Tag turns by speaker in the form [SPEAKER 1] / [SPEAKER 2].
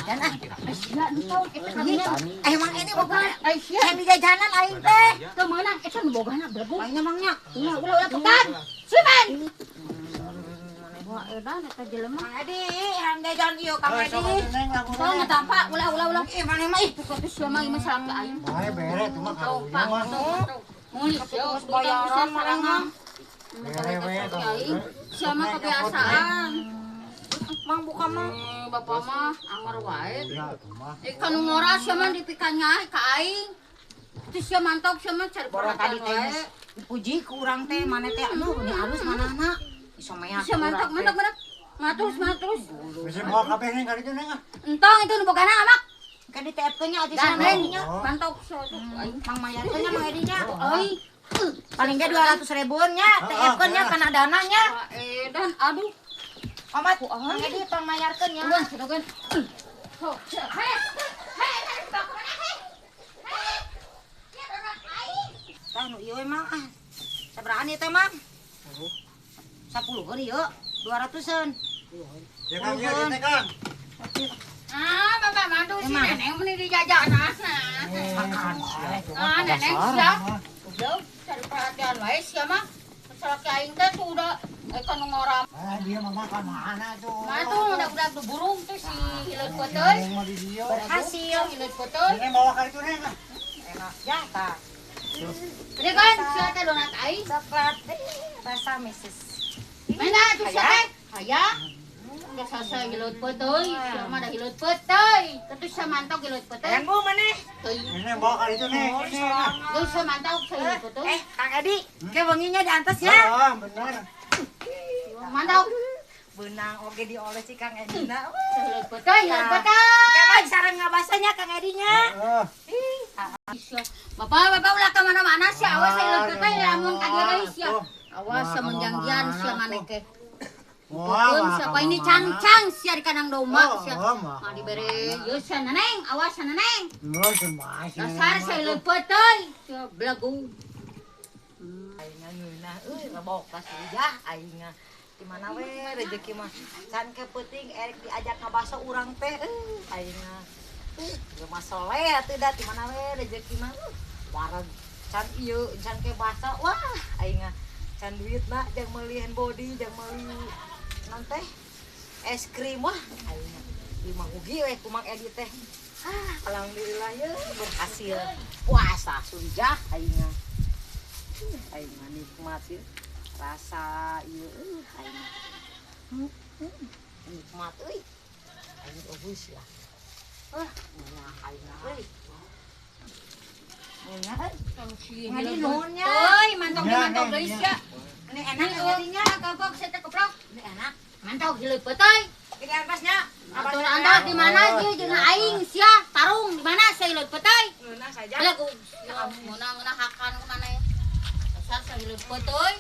[SPEAKER 1] Dan emang ini boga yang di jajanan aing teh.
[SPEAKER 2] Teu meunang eta nu bogana belagu.
[SPEAKER 1] Aing emangnya.
[SPEAKER 2] Ulah pekan. Siman. Wah, edan eta jelema.
[SPEAKER 1] Kang Edi, yang jajan ieu Kang Edi.
[SPEAKER 2] Tong ngetampa ulah.
[SPEAKER 1] Ih, mana mah ih
[SPEAKER 2] Tapi siapa yang masalah ke aing?
[SPEAKER 3] Bae bere cuma
[SPEAKER 2] Tahu
[SPEAKER 3] karunya
[SPEAKER 2] Pak.
[SPEAKER 3] mah.
[SPEAKER 2] Muli
[SPEAKER 1] terus bayaran marang.
[SPEAKER 2] Siapa kebiasaan?
[SPEAKER 1] Mang buka mah.
[SPEAKER 2] Bapak mah anggar wae.
[SPEAKER 3] Ya tuh mah.
[SPEAKER 2] Ikan ngora siapa dipikannya ka aing. Itu siapa mantap siapa cari
[SPEAKER 1] Bora tadi teh
[SPEAKER 2] wae.
[SPEAKER 1] dipuji ku urang teh mana teh anu nya halus manana. Iso maya.
[SPEAKER 2] Siapa mantap. Matus.
[SPEAKER 3] Bisa bawa kabeh ning ka ditu neng.
[SPEAKER 2] Entong itu nu bogana amak.
[SPEAKER 1] Kan di TF-nya aja
[SPEAKER 2] Dan
[SPEAKER 1] sama nya.
[SPEAKER 2] mantap aing.
[SPEAKER 1] Mang mayarnya Mang Edinya.
[SPEAKER 2] Oi.
[SPEAKER 1] Paling ge 200.000 nya TF-nya kana dananya.
[SPEAKER 2] Dan aduh.
[SPEAKER 1] Amat Mang Edi tong mayarkeun nya.
[SPEAKER 2] Ulah silakan.
[SPEAKER 1] Tah nu ieu emang sabarahan ieu teh Mang? 10 kan ieu 200-an.
[SPEAKER 3] Ya Kang, ya teh Kang.
[SPEAKER 2] Bapak mantu si nenek meni di jajanasna.
[SPEAKER 1] Makan.
[SPEAKER 2] Nenek siap. Udah cari perhatian wae sia mah. Masalah ki aing teh tuh udah kan ngoram.
[SPEAKER 3] Ah, dia mah makan mana tuh?
[SPEAKER 2] Nah tuh udah burung tuh si hileut peuteul.
[SPEAKER 3] Yang mau di dia.
[SPEAKER 1] Berhasil.
[SPEAKER 2] Hileut peuteul.
[SPEAKER 3] Neng bawa ka ditu neng.
[SPEAKER 1] Enak ya tah.
[SPEAKER 2] Ini kan sia teh donat aing.
[SPEAKER 1] Coklat rasa Mrs.
[SPEAKER 2] Mana tuh sia teh? Aya. Udah selesai hileut peuteul. Sia mah da hileut peuteul. Terus sia mantau hileut peuteul.
[SPEAKER 1] Yang bu maneh.
[SPEAKER 3] Neng bawa ka ditu neng.
[SPEAKER 2] Geus sia mantau sia hileut peuteul.
[SPEAKER 1] Kang Edi, ke wenginya di atas ya.
[SPEAKER 3] Ah, benar.
[SPEAKER 2] Mantau.
[SPEAKER 1] Benang oge dioles si Kang Edina.
[SPEAKER 2] Hileut peuteul.
[SPEAKER 1] Kemana sareng ngabasanya Kang Edinya?
[SPEAKER 2] Bapak ulah ke mana-mana sih. Awas saya leukeut teh lamun ka dieu deui sia. Awas semenjanggian sia maneh. Pun siapa ini cangcang sia di kandang domba sia. Mah dibere yeuh sia neneng, awas sia neneng. Dasar saya leupeut teh. Sia belagu.
[SPEAKER 1] Aing ngeunah lebok pas ujah aing di mana we rezeki mah can ke peuting erek diajak ka baso urang teh aing ge masoleh atuh da di mana we rezeki mah wareg can ieu can ke baso wah aing can duitna jeung meuli handbody jeung meuli naon teh es krim wah aing imah ugi we ku Mang Edi teh alhamdulillah ye berhasil puasa sunjah aing nikmatin rasa ieu aing nikmat euy aing eueus lah nah aing euy ngadi nuhunnya
[SPEAKER 2] Euy, mantap deui sia.
[SPEAKER 1] ini enak ngadinya
[SPEAKER 2] Kapok saya teh keprok.
[SPEAKER 1] ini enak
[SPEAKER 2] Mantap hileut peuteul.
[SPEAKER 1] ini ampasnya
[SPEAKER 2] Atur anda di mana sih jeung aing sia tarung di mana saya hileut peuteul.
[SPEAKER 1] ngeunah saja
[SPEAKER 2] Belagu. Meunang hakan ke mana ya. Dasar saya hileut peuteul.